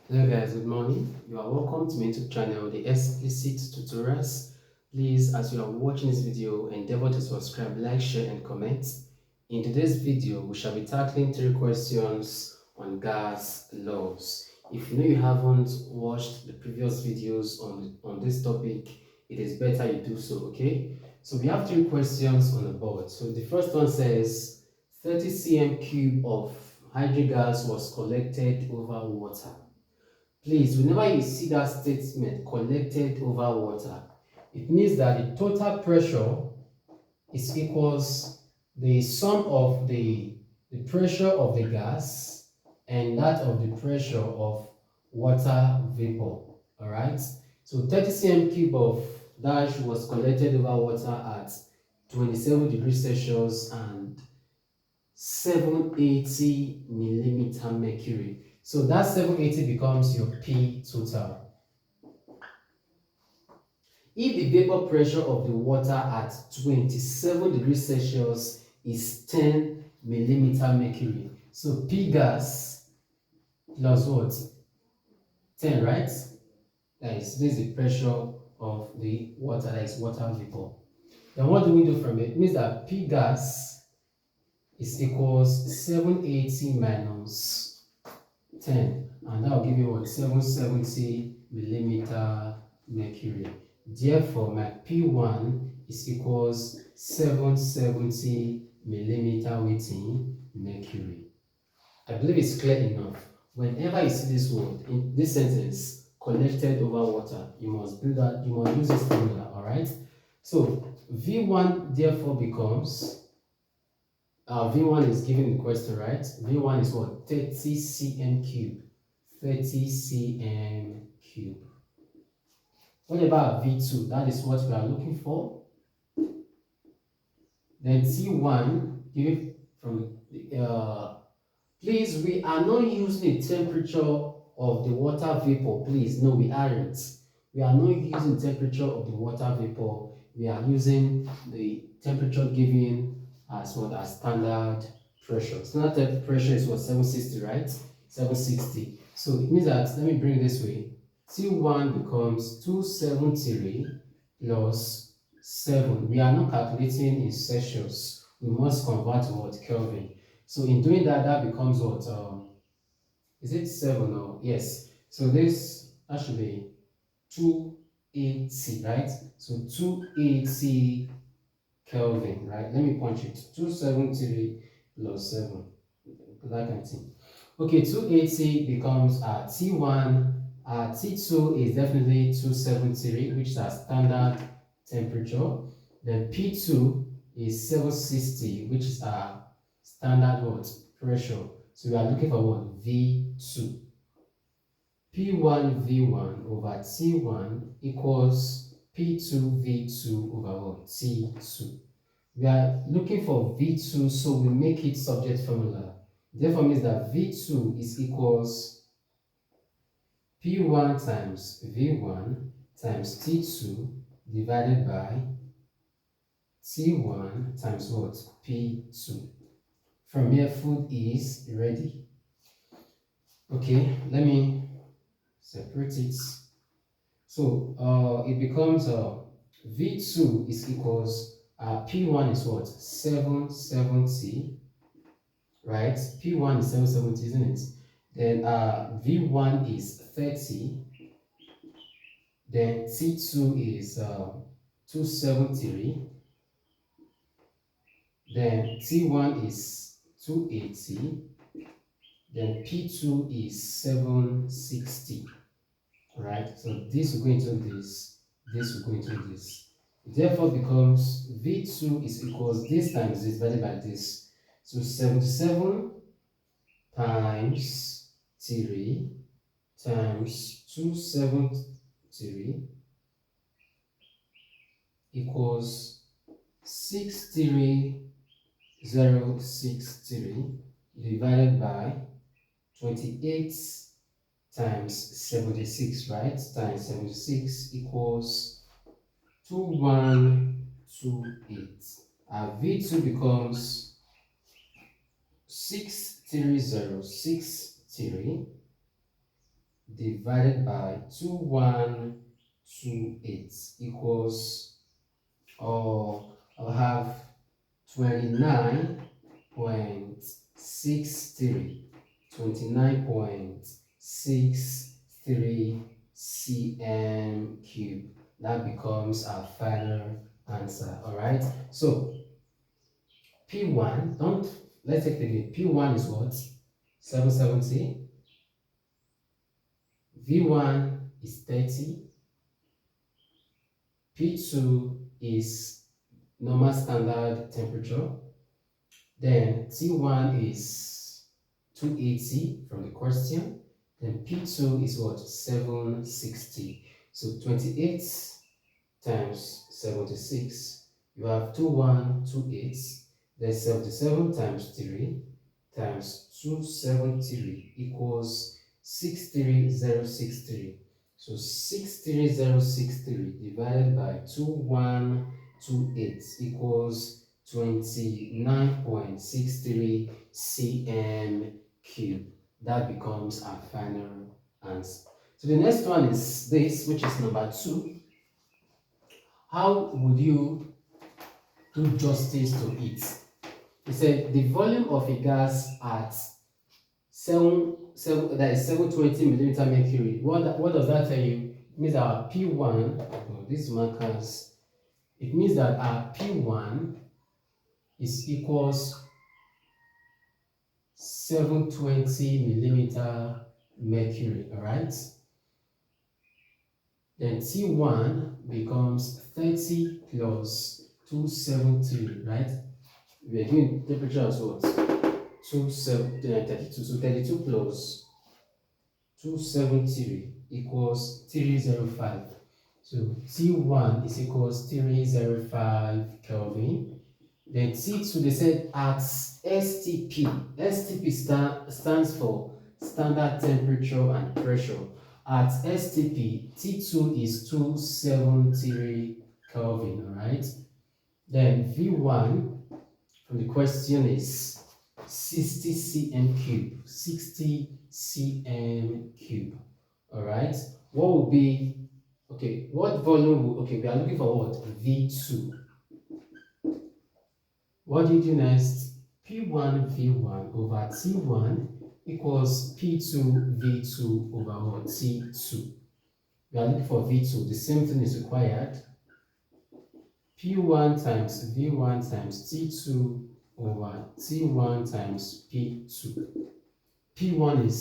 Hello guys, good morning. You are welcome to my YouTube channel, the Explicit Tutorials. Please, as you are watching this video, endeavor to subscribe, like, share, and comment. In today's video, we shall be tackling three questions on gas laws. If you know you haven't watched the previous videos on this topic, it is better you do so, okay? So we have three questions on the board. So the first one says 30 cm cube of hydrogen gas was collected over water. Please, whenever you see that statement collected over water, it means that the total pressure is equals the sum of the pressure of the gas and that of the pressure of water vapor. All right. So 30 cm cube of dash was collected over water at 27 degrees Celsius and 780 millimeter mercury. So that 780 becomes your P total. If the vapor pressure of the water at 27 degrees Celsius is 10 millimeter mercury, so P gas plus what? 10, right? This is the pressure of the water, that is water vapor. Then what do we do from it? It means that P gas is equals 780 minus 10, and that will give you what? 770 millimeter mercury. Therefore, my P1 is equals 770 millimeter within mercury. I believe it's clear enough. Whenever you see this word in this sentence, collected over water, you must do that, you must use this formula, all right? So V1 therefore becomes V1 is given the question, right? V1 is what? 30 cm cube. 30 cm cube. What about V2? That is what we are looking for. Then T1, given from please, we are not using the temperature of the water vapor. Please, no, we aren't. We are not using temperature of the water vapor. We are using the temperature given as what, as standard pressure. Standard pressure is what, 760, right? 760. So it means that, let me bring it this way. T1 becomes 273 plus 7. We are not calculating in Celsius. We must convert to what, Kelvin. So in doing that, that becomes what? Is it 7 or yes? So that should be 280, right? So 280 Kelvin, right? Let me punch it. 273 plus 7. That kind of thing. Okay, 280 becomes T1. T2 is definitely 273, which is our standard temperature. Then P2 is 760, which is our standard what? Pressure. So we are looking for what? V2. P1 V1 over T1 equals P2 V2 over what? T2. We are looking for V2, so we make it subject formula. Therefore means that V2 is equals P1 times V1 times T2 divided by T1 times what? P2. From here, food is ready. Okay, let me separate it. So it becomes V2 is equals P1 is what? 770, right? P1 is 770, isn't it? Then V1 is 30. Then T2 is 273. Then T1 is 280. Then P2 is 760. Right? So this will go into this will go into this. Therefore becomes V2 is equals this times this divided by this. So 77 times 3 times 273 equals 63063 divided by 28 times 76, right? Times 76 equals 2128. V2 becomes 63063 divided by 2128 equals, or I'll have 29.63 cm cube. That becomes our final answer. All right, so P1, let's take it again. P1 is what? 770. V1 is 30. P2 is normal standard temperature. Then T1 is 280 from the question. Then P2 is what? 760. So 28 times 76, you have 2128. Then 77 times 3 times 273 equals 63063. So 63063 divided by 2128 equals 29.63 cm cube. That becomes our final answer. So the next one is this, which is number 2. How would you do justice to it? It said the volume of a gas at 720 millimeter mercury. What does that tell you? It means our P1, these markers, it means that our P1 is equals 720 millimeter mercury, all right? Then T1 becomes 30 plus 270, right? We are doing temperature as what? 32. So 32 plus 270 equals 305. So T1 is equals 305 Kelvin. Then T2, they said at STP. STP stands for standard temperature and pressure. At STP, T2 is 273 Kelvin, all right? Then V1 from the question is 60 cm cube, 60 cm cube, all right? What will be, okay, what volume will, okay, we are looking for what? V2. What do you do next? P1 V1 over T1 equals P2 V2 over what? T2. We are looking for V2. The same thing is required. P1 times V1 times T2 over T1 times P2. P1 is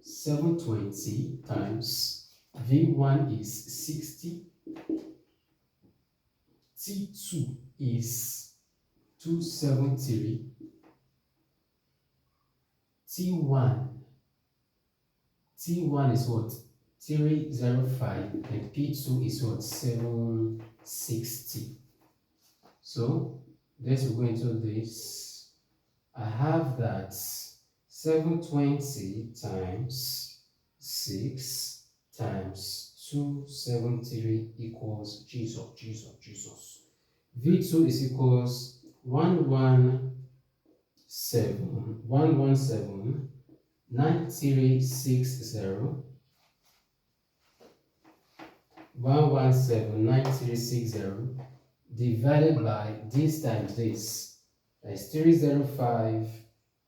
720 times V1 is 60. T2 is 273. T1 is what? 305, and P2 is what? 760. So let's go into this. I have that 720 times 6 times 273 equals Jesus. V2 is equals 117 9360 1179360 divided by this times this. That is 305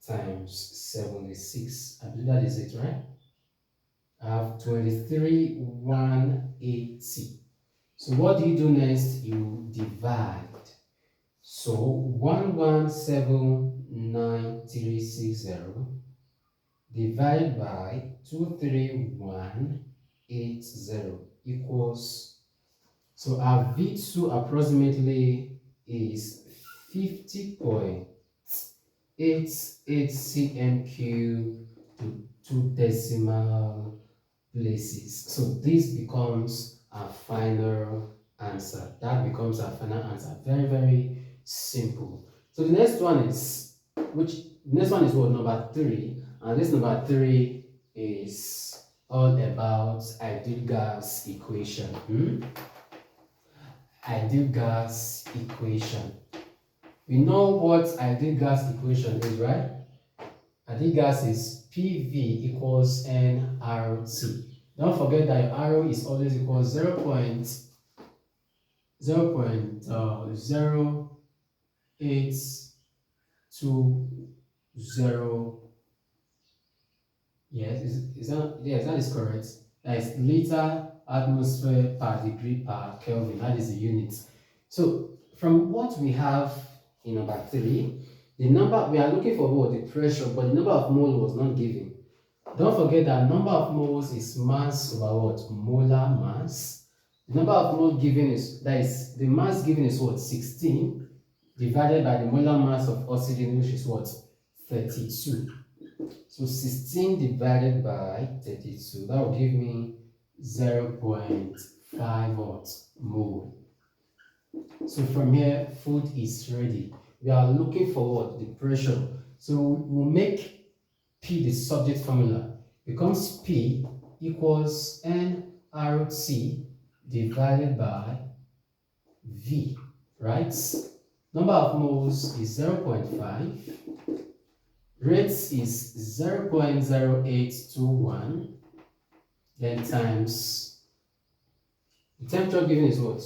times 76. I believe that is it, right? I have 23,180. So what do you do next? You divide. So 1179360 divided by 23180 equals, so our V2 approximately is 50.88 cm cube to 2 decimal places. So this becomes our final answer. That becomes our final answer. Very, very simple. So the next one is what? Number 3. And this number 3 is all about ideal gas equation. Ideal gas equation. We know what ideal gas equation is, right? at the gases, PV equals nRT. Don't forget that your R is always equal 0.0820. Yes, that is correct. That is liter atmosphere per degree per Kelvin. That is the unit. So from what we have in number 3, the number we are looking for what the pressure, but the number of moles was not given. Don't forget that number of moles is mass over what? Molar mass. The number of moles given is, that is, the mass given is what? 16 divided by the molar mass of oxygen, which is what? 32. So 16 divided by 32, that will give me 0.5 what? Mole. So from here, food is ready. We are looking for what? The pressure. So we'll make P the subject formula. Becomes P equals nRT divided by V, right? Number of moles is 0.5. Rates is 0.0821. Then times the temperature given is what?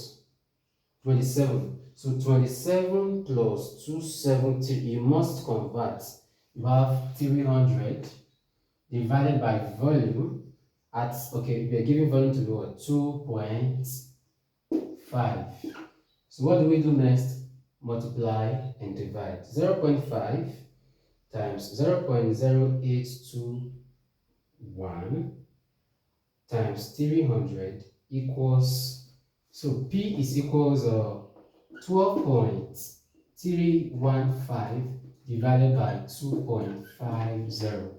27. So 27 plus 270, you must convert. You have 300 divided by volume at, okay, we are giving volume to be what? 2.5. So what do we do next? Multiply and divide. 0.5 times 0.0821 times 300 equals, so P is equals 12.315 divided by 2.50.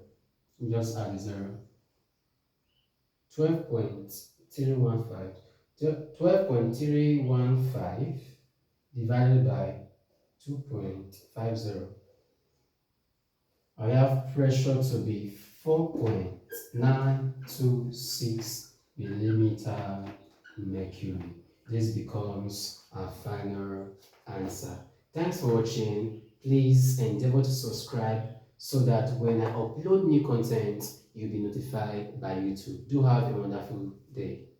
We just add 0. 12.315 divided by 2.50. I have pressure to be 4.926 millimeter mercury. This becomes our final answer. Thanks for watching. Please endeavor to subscribe so that when I upload new content, you'll be notified by YouTube. Do have a wonderful day.